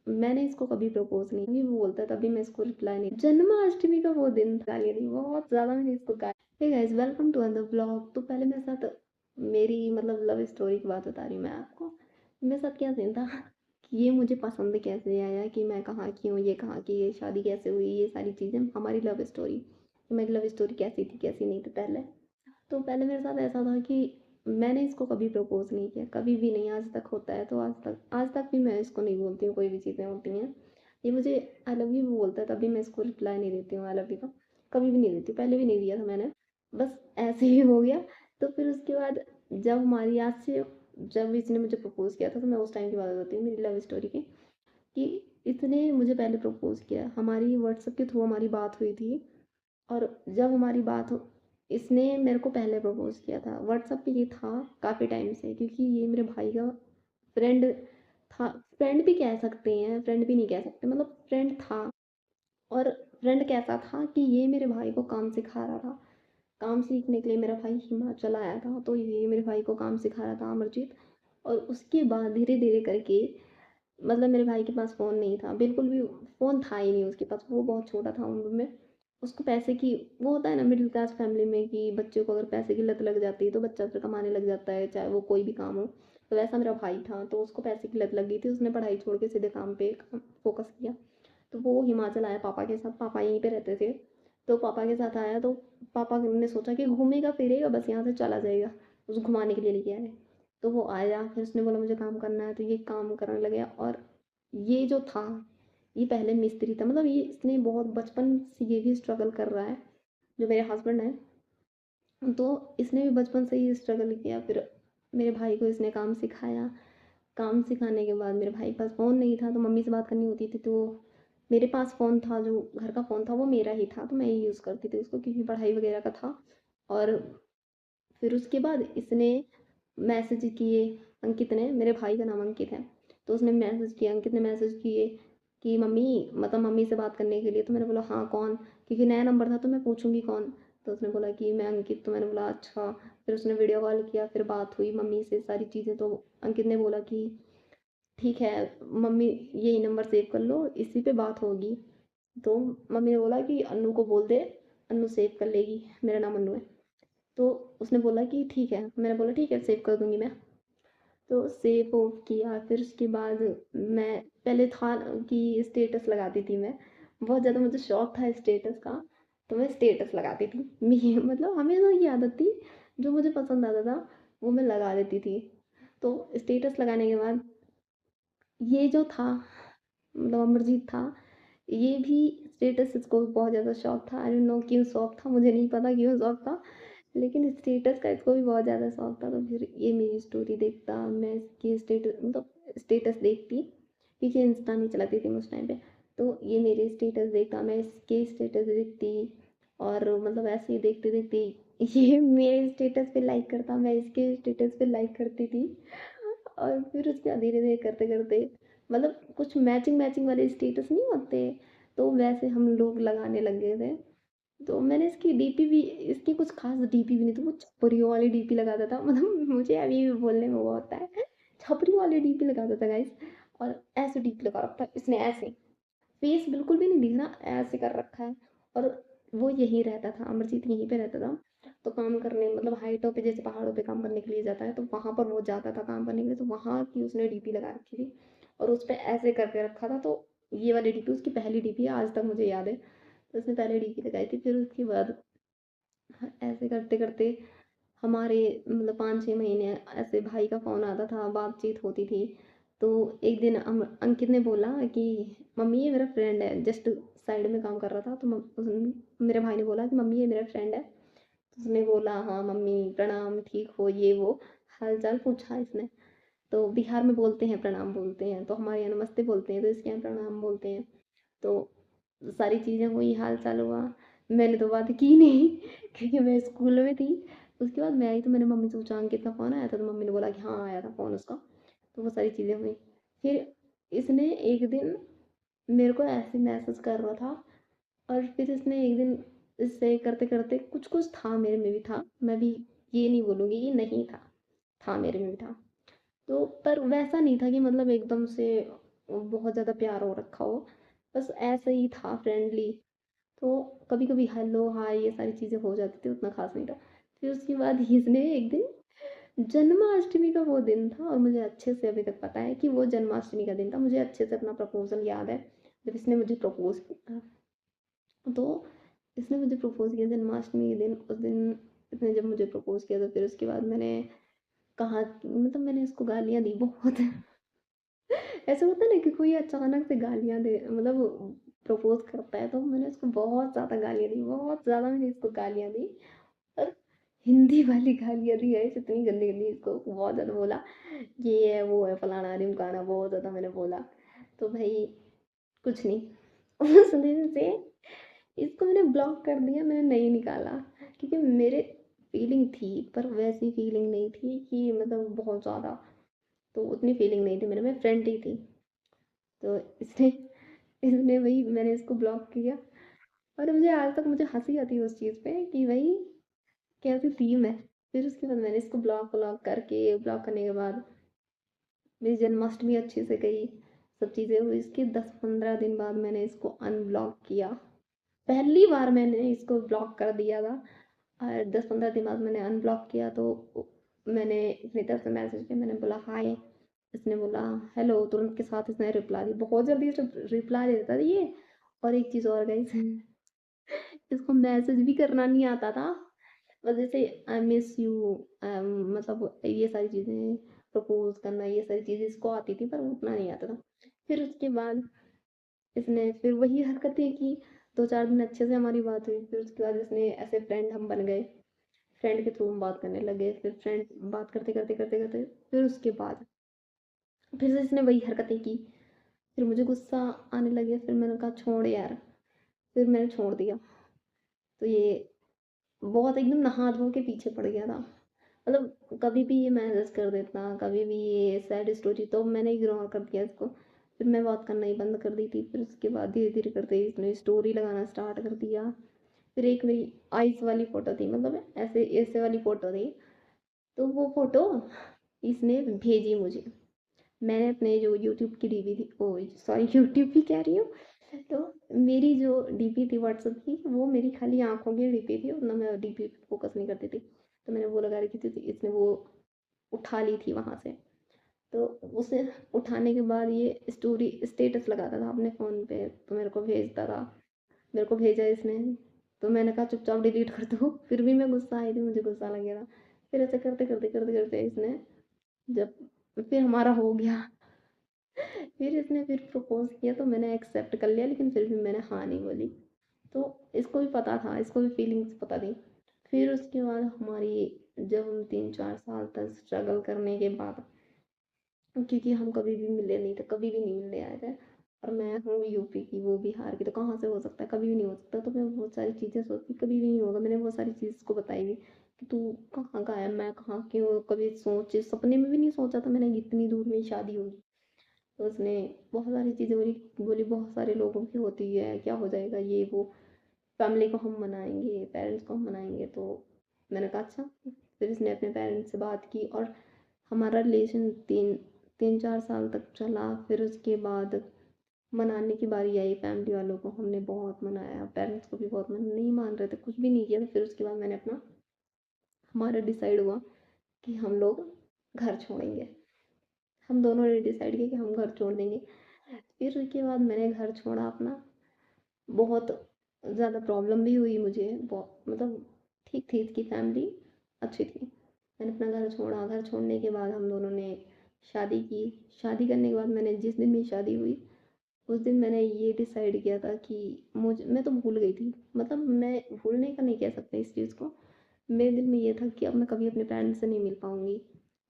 मैंने इसको कभी प्रपोज नहीं भी बोलता तभी मैं इसको रिप्लाई नहीं। जन्माष्टमी का वो दिन था, गालियाँ दी बहुत ज़्यादा मैंने इसको गाली। Hey guys, welcome to another blog. तो पहले मेरे साथ मेरी मतलब लव स्टोरी की बात बता रही हूँ मैं आपको। मेरे साथ क्या सीन था कि ये मुझे पसंद कैसे आया, कि मैं कहाँ की हूँ, ये कहाँ की, ये शादी कैसे हुई, ये सारी चीज़ें हमारी लव स्टोरी। मेरी लव स्टोरी कैसी थी कैसी नहीं थी पहले। तो पहले मेरे साथ ऐसा था कि मैंने इसको कभी प्रपोज नहीं किया, कभी भी नहीं। आज तक होता है तो आज तक भी मैं इसको नहीं बोलती हूँ। कोई भी चीज़ें होती हैं, ये मुझे आई लव यू भी बोलता है तभी मैं इसको रिप्लाई नहीं देती हूँ आई लव यू का। कभी भी नहीं देती, पहले भी नहीं दिया था मैंने, बस ऐसे ही हो गया। तो फिर उसके बाद जब हमारी आज से जब इसने मुझे प्रपोज किया था, तो मैं उस टाइम की बात बताती हूँ मेरी लव स्टोरी की। कि इसने मुझे पहले प्रपोज किया, हमारी व्हाट्सएप के थ्रू हमारी बात हुई थी। और जब हमारी बात हो, इसने मेरे को पहले प्रपोज किया था। व्हाट्सएप पे ये था काफ़ी टाइम से, क्योंकि ये मेरे भाई का फ्रेंड था। फ्रेंड भी कह सकते हैं, फ्रेंड भी नहीं कह सकते, मतलब फ्रेंड था। और फ्रेंड कैसा था कि ये मेरे भाई को काम सिखा रहा था। काम सीखने के लिए मेरा भाई हिमाचल आया था, तो ये मेरे भाई को काम सिखा रहा था, अमरजीत। और उसके बाद धीरे धीरे करके, मतलब मेरे भाई के पास फ़ोन नहीं था बिल्कुल भी। फ़ोन था ही नहीं उसके पास, वो बहुत छोटा था उम्र में। उसको पैसे की, वो होता है ना मिडिल क्लास फैमिली में, कि बच्चे को अगर पैसे की लत लग जाती है तो बच्चा फिर कमाने लग जाता है, चाहे वो कोई भी काम हो। तो वैसा मेरा भाई था, तो उसको पैसे की लत लग गई थी, उसने पढ़ाई छोड़ के सीधे काम पे फोकस किया। तो वो हिमाचल आया पापा के साथ, पापा यहीं पे रहते थे। तो पापा के साथ आया, तो पापा ने सोचा कि घूमेगा फिरेगा, बस यहाँ से चला जाएगा। उस घुमाने के लिए लेके आए। तो वो आया, फिर उसने बोला मुझे काम करना है, तो ये काम करने लगे। और ये जो था, ये पहले मिस्त्री था, मतलब ये इसने बहुत बचपन से ये भी स्ट्रगल कर रहा है, जो मेरे हस्बैंड है। तो इसने भी बचपन से ही स्ट्रगल किया। फिर मेरे भाई को इसने काम सिखाया। काम सिखाने के बाद मेरे भाई के पास फ़ोन नहीं था, तो मम्मी से बात करनी होती थी, तो मेरे पास फ़ोन था, जो घर का फ़ोन था वो मेरा ही था, तो मैं ही यूज़ करती थी उसको, क्योंकि पढ़ाई वगैरह का था। और फिर उसके बाद इसने मैसेज किए, अंकित ने, मेरे भाई का नाम अंकित है। तो उसने मैसेज किया, अंकित ने मैसेज किए कि मम्मी, मतलब मम्मी से बात करने के लिए। तो मैंने बोला हाँ कौन, क्योंकि नया नंबर था तो मैं पूछूंगी कौन। तो उसने बोला कि मैं अंकित। तो मैंने बोला अच्छा। फिर उसने वीडियो कॉल किया, फिर बात हुई मम्मी से सारी चीज़ें। तो अंकित ने बोला कि ठीक है मम्मी, यही नंबर सेव कर लो, इसी पे बात होगी। तो मम्मी ने बोला कि अन्नू को बोल दे, अन्नू सेव कर लेगी, मेरा नाम अन्नू है। तो उसने बोला कि ठीक है, मैंने बोला ठीक है सेव कर दूंगी मैं। तो सेव ऑफ किया। फिर उसके बाद मैं पहले था कि स्टेटस लगाती थी मैं, बहुत ज़्यादा मुझे शौक था स्टेटस का। तो मैं स्टेटस लगाती थी मतलब हमेशा की आदत थी, जो मुझे पसंद आता था वो मैं लगा देती थी। तो स्टेटस लगाने के बाद ये जो था, मतलब अमरजीत था, ये भी स्टेटस, इसको बहुत ज़्यादा शौक था। आई डोंट नो क्यों शौक था, मुझे नहीं पता क्यों शौक था, लेकिन स्टेटस का इसको भी बहुत ज़्यादा शौक था। तो फिर ये मेरी स्टोरी देखता, मैं इसकी स्टेटस, मतलब स्टेटस देखती, क्योंकि इंस्टा नहीं चलाती थी मैं उस टाइम पे। तो ये मेरे स्टेटस देखता, मैं इसके स्टेटस देखती। और मतलब ऐसे ही देखते देखते ये मेरे स्टेटस पे लाइक करता, मैं इसके स्टेटस पे लाइक करती थी। और फिर उसके बाद धीरे धीरे करते करते, मतलब कुछ मैचिंग मैचिंग वाले स्टेटस नहीं होते, तो वैसे हम लोग लगाने लग गए थे। तो मैंने इसकी डीपी भी, इसकी कुछ खास डीपी भी नहीं थी, वो छपरियों वाली डीपी लगाता था, मतलब मुझे अभी भी बोलने में वो होता है, छपरियों वाली डीपी लगाता था गाइस। और ऐसे डीपी लगा रखा था इसने, ऐसे फेस बिल्कुल भी नहीं दिख रहा, ऐसे कर रखा है। और वो यहीं रहता था, अमरजीत यहीं पे रहता था। तो काम करने, मतलब हाइटों पे, जैसे पहाड़ों पे काम करने के लिए जाता है, तो वहां पर वो जाता था काम करने के लिए, तो वहां की उसने डीपी लगा रखी थी। और उस पर ऐसे करके रखा था। तो ये वाली डीपी उसकी पहली डीपी है, आज तक मुझे याद है। तो उसने पहले डीपी लगाई थी। फिर उसके बाद ऐसे करते करते हमारे, मतलब 5-6 महीने ऐसे भाई का फ़ोन आता था, बातचीत होती थी। तो एक दिन अंकित ने बोला कि मम्मी ये मेरा फ्रेंड है, जस्ट साइड में काम कर रहा था। तो मेरे भाई ने बोला कि मम्मी ये मेरा फ्रेंड है। तो उसने बोला हाँ मम्मी प्रणाम, ठीक हो, ये वो हाल चाल पूछा इसने। तो बिहार में बोलते हैं प्रणाम बोलते हैं, तो हमारे यहाँ नमस्ते बोलते हैं, तो इसके यहाँ प्रणाम बोलते हैं। तो सारी चीज़ें हुई, हाल चाल हुआ। मैंने तो बात की नहीं क्योंकि मैं स्कूल में थी। उसके बाद मैं आई, तो मैंने मम्मी से पूछा अंकित का फ़ोन आया था, तो मम्मी ने बोला कि हाँ आया था फ़ोन उसका। तो वो सारी चीज़ें हुई। फिर इसने एक दिन मेरे को ऐसे मैसेज कर रहा था। और फिर इसने एक दिन, इससे करते करते कुछ कुछ था मेरे में भी था, मैं भी ये नहीं बोलूँगी कि नहीं था, था मेरे में भी था। तो पर वैसा नहीं था कि मतलब एकदम से बहुत ज़्यादा प्यार हो रखा हो, बस ऐसे ही था फ्रेंडली। तो कभी कभी हेलो हाय ये सारी चीज़ें हो जाती थी, उतना खास नहीं था। फिर उसके बाद इसने एक दिन, जन्माष्टमी का वो दिन था और मुझे अच्छे से अभी तक पता है कि वो जन्माष्टमी का दिन था, मुझे अच्छे से अपना प्रपोजल याद है। जब इसने मुझे प्रपोज किया, तो इसने मुझे प्रपोज किया जन्माष्टमी के दिन। उस दिन इसने जब मुझे प्रपोज किया, तो फिर उसके बाद मैंने कहा, मतलब मैंने इसको गालियां दी बहुत। ऐसा होता है ना कि कोई अचानक से गालियां दे, मतलब प्रपोज करता है, तो मैंने उसको बहुत ज़्यादा गालियां दी, बहुत ज़्यादा मैंने इसको गालियां दी। और हिंदी वाली गालियां दी है, इतनी गंदी गंदी, इसको बहुत ज़्यादा बोला ये है वो है फलाना ढिमकाना, बहुत ज़्यादा मैंने बोला। तो भाई कुछ नहीं, उस दिन से इसको मैंने ब्लॉक कर दिया, मैंने नहीं निकाला। क्योंकि मेरे फीलिंग थी, पर वैसी फीलिंग नहीं थी कि मतलब बहुत ज़्यादा, तो उतनी फीलिंग नहीं थी मेरे में, फ्रेंड ही थी। तो इसने इसने वही, मैंने इसको ब्लॉक किया। और मुझे आज तक मुझे हंसी आती है उस चीज़ पे कि भाई कैसी थी मैं। फिर उसके बाद मैंने इसको ब्लॉक ब्लॉक करके, ब्लॉक करने के बाद मेरी जन्माष्टमी अच्छे से गई, सब चीज़ें हुई। इसके 10-15 दिन बाद मैंने इसको अनब्लॉक किया। पहली बार मैंने इसको ब्लॉक कर दिया था, और 10-15 दिन बाद मैंने अनब्लॉक किया। तो मैंने अपनी तरफ से मैसेज किया, मैंने बोला हाय, इसने बोला हेलो, तुरंत के साथ इसने रिप्लाई दी, बहुत जल्दी रिप्लाई दे देता था ये। और एक चीज़ और गाइस, इसको मैसेज भी करना नहीं आता था, बस जैसे आई मिस यू, मतलब ये सारी चीज़ें, प्रपोज करना, ये सारी चीज़ें इसको आती थी, पर उतना नहीं आता था। फिर उसके बाद इसने फिर वही हरकतें की। 2-4 दिन अच्छे से हमारी बात हुई, फिर उसके बाद इसने ऐसे फ्रेंड हम बन गए, फ्रेंड के थ्रू हम बात करने लगे। फिर फ्रेंड बात करते करते करते करते फिर उसके बाद फिर से इसने वही हरकतें की। फिर मुझे गुस्सा आने लगे, फिर मैंने कहा छोड़ यार, फिर मैंने छोड़ दिया। तो ये बहुत एकदम नहा धो के पीछे पड़ गया था, मतलब कभी भी ये मैसेज कर देता, कभी भी ये सैड स्टोरी, तो मैंने इग्नोर कर दिया इसको। फिर मैं बात करना ही बंद कर दी थी। फिर उसके बाद धीरे धीरे करते इसने स्टोरी लगाना स्टार्ट कर दिया। फिर एक मेरी आइस वाली फ़ोटो थी, मतलब ऐसे ऐसे वाली फ़ोटो थी, तो वो फ़ोटो इसने भेजी मुझे। मैंने अपने जो यूट्यूब की डीपी थी, ओ सॉरी, यूट्यूब भी कह रही हूँ, तो मेरी जो डीपी थी व्हाट्सएप की, वो मेरी खाली आँखों की डीपी थी, उतना मैं डीपी पे फ़ोकस नहीं करती थी। तो मैंने वो लगा रखी थी, तो इसने वो उठा ली थी वहाँ से। तो उसे उठाने के बाद ये स्टोरी स्टेटस लगाता था अपने फ़ोन पे, तो मेरे को भेजता था। मेरे को भेजा इसने, तो मैंने कहा चुपचाप डिलीट कर दो। फिर भी मैं गुस्सा आई थी, मुझे गुस्सा लग गया था। फिर ऐसे करते करते करते करते इसने, जब फिर हमारा हो गया, फिर इसने फिर प्रपोज किया, तो मैंने एक्सेप्ट कर लिया, लेकिन फिर भी मैंने हाँ नहीं बोली। तो इसको भी पता था, इसको भी फीलिंग्स पता थी। फिर उसके बाद हमारी, जब हम 3-4 साल तक स्ट्रगल करने के बाद, क्योंकि हम कभी भी मिले नहीं थे, कभी भी नहीं मिलने आए थे, और मैं हूँ यूपी की, वो बिहार की, तो कहाँ से हो सकता है, कभी भी नहीं हो सकता। तो मैं बहुत सारी चीज़ें सोचती, कभी भी नहीं होगा। मैंने बहुत सारी चीज़ को बताई भी कि तू कहाँ का है, मैं कहाँ की हूँ, कभी सोचे सपने में भी नहीं सोचा था मैंने इतनी दूर में शादी होगी। तो उसने बहुत सारी चीज़ें बोली, बोली बहुत सारे लोगों की होती है, क्या हो जाएगा ये वो, फैमिली को हम मनाएंगे, पेरेंट्स को हम मनाएंगे। तो मैंने कहा अच्छा। फिर इसने अपने पेरेंट्स से बात की, और हमारा रिलेशन 3-4 साल तक चला। फिर उसके बाद मनाने की बारी आई फैमिली वालों को, हमने बहुत मनाया, पेरेंट्स को भी बहुत मना, नहीं मान रहे थे, कुछ भी नहीं किया था। फिर उसके बाद मैंने अपना, हमारा डिसाइड हुआ कि हम लोग घर छोड़ेंगे। हम दोनों ने डिसाइड किया कि हम घर छोड़ देंगे। फिर उसके बाद मैंने घर छोड़ा अपना। बहुत ज़्यादा प्रॉब्लम भी हुई मुझे, बहुत मतलब, ठीक थी इसकी फैमिली, अच्छी थी। मैंने अपना घर छोड़ा, घर छोड़ने के बाद हम दोनों ने शादी की। शादी करने के बाद मैंने, जिस दिन मेरी शादी हुई, उस दिन मैंने ये डिसाइड किया था कि मुझे, मैं तो भूल गई थी, मतलब मैं भूलने का नहीं कह सकते इस चीज़ को, मेरे दिल में ये था कि अब मैं कभी अपने पेरेंट्स से नहीं मिल पाऊँगी।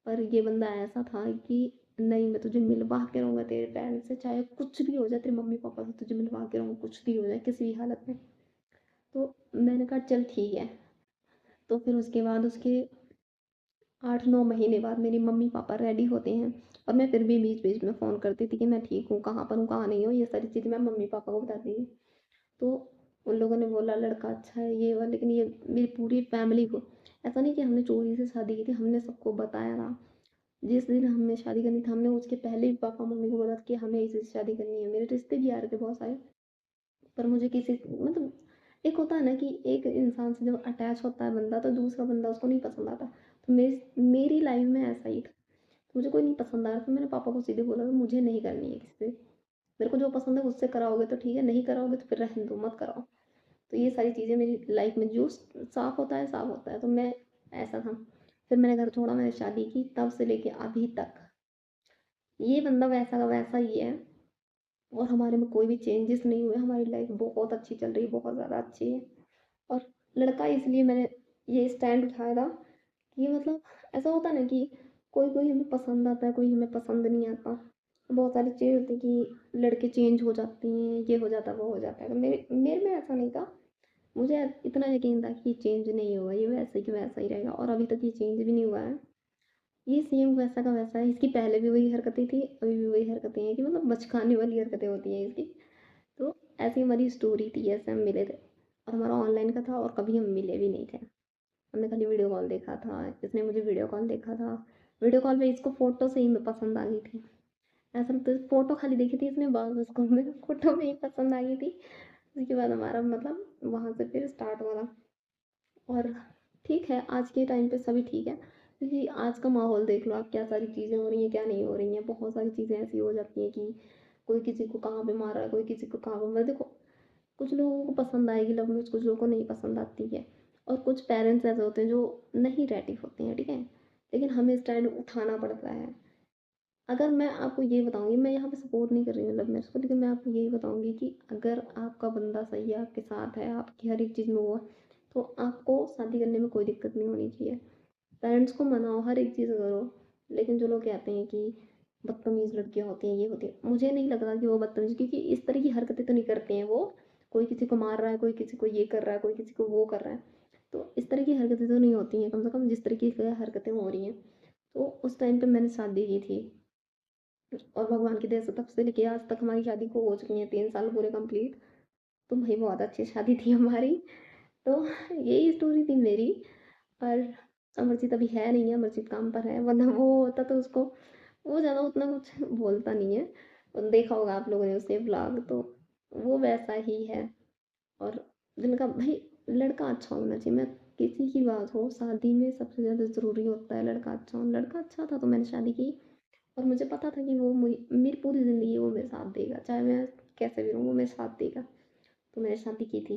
पर ये बंदा ऐसा था कि नहीं, मैं तुझे मिलवा के रहूँगा तेरे पेरेंट्स से, चाहे कुछ भी हो जाए, तेरे मम्मी पापा से तुझे मिलवा के रहूँगा, कुछ भी हो जाए किसी भी हालत में। तो मैंने कहा चल ठीक है। तो फिर उसके बाद उसके 8-9 महीने बाद मेरी मम्मी पापा रेडी होते हैं, और मैं फिर भी बीच बीच में फ़ोन करती थी कि मैं ठीक हूँ, कहाँ पर हूँ कहाँ नहीं हूँ, ये सारी चीज़ें मैं मम्मी पापा को बताती थी। तो उन लोगों ने बोला लड़का अच्छा है ये वो, लेकिन ये मेरी पूरी फैमिली को, ऐसा नहीं कि हमने चोरी से शादी की थी, हमने सबको बताया था। जिस दिन हमें शादी करनी थी, हमने उसके पहले ही पापा मम्मी को बोला था कि हमें इसी से शादी करनी है। मेरे रिश्ते भी आ रहे थे बहुत सारे, पर मुझे किसी मतलब एक होता है ना कि एक इंसान से जब अटैच होता है बंदा तो दूसरा बंदा उसको नहीं पसंद आता। तो मेरी लाइफ में ऐसा ही था। मुझे कोई नहीं पसंद आ रहा था, मैंने पापा को सीधे बोला था मुझे नहीं करनी है किसी से। मेरे को जो पसंद है उससे कराओगे तो ठीक है, नहीं कराओगे तो फिर रहने दो, मत कराओ। तो ये सारी चीज़ें मेरी लाइफ में जो साफ होता है साफ होता है। तो मैं ऐसा था। फिर मैंने घर छोड़ा, मैंने शादी की, तब से लेके अभी तक ये बंदा वैसा का वैसा ही है। और हमारे में कोई भी चेंजेस नहीं हुए। हमारी लाइफ बहुत अच्छी चल रही है, बहुत ज़्यादा अच्छी है। और लड़का इसलिए मैंने ये स्टैंड उठाया था कि मतलब ऐसा होता है ना कि कोई कोई हमें पसंद आता है, कोई हमें पसंद नहीं आता। बहुत सारी चीज़ें होती हैं कि लड़के चेंज हो जाती हैं, ये हो जाता है, वो हो जाता है। तो मेरे मेरे में ऐसा नहीं था। मुझे इतना यकीन था कि चेंज नहीं होगा, ये वैसे कि वैसा ही रहेगा, और अभी तक ये चेंज भी नहीं हुआ है। ये सेम वैसा का वैसा है। इसकी पहले भी वही हरकतें थी, अभी भी वही हरकतें हैं, कि मतलब बचकाने वाली हरकतें होती हैं इसकी। तो ऐसी हमारी स्टोरी थी, ऐसे हम मिले थे। और हमारा ऑनलाइन का था, और कभी हम मिले भी नहीं थे। हमने खाली वीडियो कॉल देखा था, इसने मुझे वीडियो कॉल देखा था। वीडियो कॉल पे इसको फोटो से ही मैं पसंद आ गई थी। ऐसा लगता है फोटो खाली देखी थी इसने, बस उसको मैं फोटो में ही पसंद आ गई थी। उसके बाद हमारा मतलब वहाँ से फिर स्टार्ट हुआ था। और ठीक है, आज के टाइम पे सभी ठीक है, क्योंकि आज का माहौल देख लो आप, क्या सारी चीज़ें हो रही हैं, क्या नहीं हो रही हैं। बहुत सारी चीज़ें ऐसी हो जाती हैं कि कोई किसी को कहाँ पे मार रहा है, कोई किसी को कहाँ पे मतलब देखो, कुछ लोगों को पसंद आएगी लव मैरिज, कुछ लोगों को नहीं पसंद आती है। और कुछ पेरेंट्स ऐसे होते हैं जो नहीं रेडी होते हैं, ठीक है। लेकिन हमें स्टैंड उठाना पड़ता है। अगर मैं आपको ये बताऊंगी, मैं यहाँ पे सपोर्ट नहीं कर रही हूँ लव मैरिज को, लेकिन मैं आपको यही बताऊंगी कि अगर आपका बंदा सही है, आपके साथ है, आपकी हर एक चीज़ में वो है, तो आपको शादी करने में कोई दिक्कत नहीं होनी चाहिए। पेरेंट्स को मनाओ, हर एक चीज़ करो। लेकिन जो लोग कहते हैं कि बदतमीज़ लड़कियाँ होती हैं, ये होती है, मुझे नहीं लग रहा कि वो बदतमीज़, क्योंकि इस तरह की हरकतें तो नहीं करते हैं वो। कोई किसी को मार रहा है, कोई किसी को ये कर रहा है, कोई किसी को वो कर रहा है। तो इस तरह की हरकतें तो नहीं होती हैं, कम से कम जिस तरीके की हरकतें हो रही हैं। तो उस टाइम पे मैंने शादी की थी, और भगवान की दया से तब से लेके आज तक हमारी शादी को हो चुकी हैं 3 साल पूरे कंप्लीट। तो भाई बहुत अच्छी शादी थी हमारी। तो यही स्टोरी थी मेरी। और अमरजीत अभी है नहीं है, अमरजीत काम पर है, वरना वो होता तो उसको, वो ज़्यादा उतना कुछ बोलता नहीं है। और देखा होगा आप लोगों ने उसके ब्लॉग, तो वो वैसा ही है। और जिनका भाई लड़का अच्छा होना चाहिए। मैं किसी की बात हो, शादी में सबसे ज़्यादा ज़रूरी होता है लड़का अच्छा हो। लड़का अच्छा था तो मैंने शादी की। और मुझे पता था कि वो मेरी पूरी ज़िंदगी वो मेरे साथ देगा, चाहे मैं कैसे भी रहूँ, वो मेरे साथ देगा। तो मैंने शादी की थी।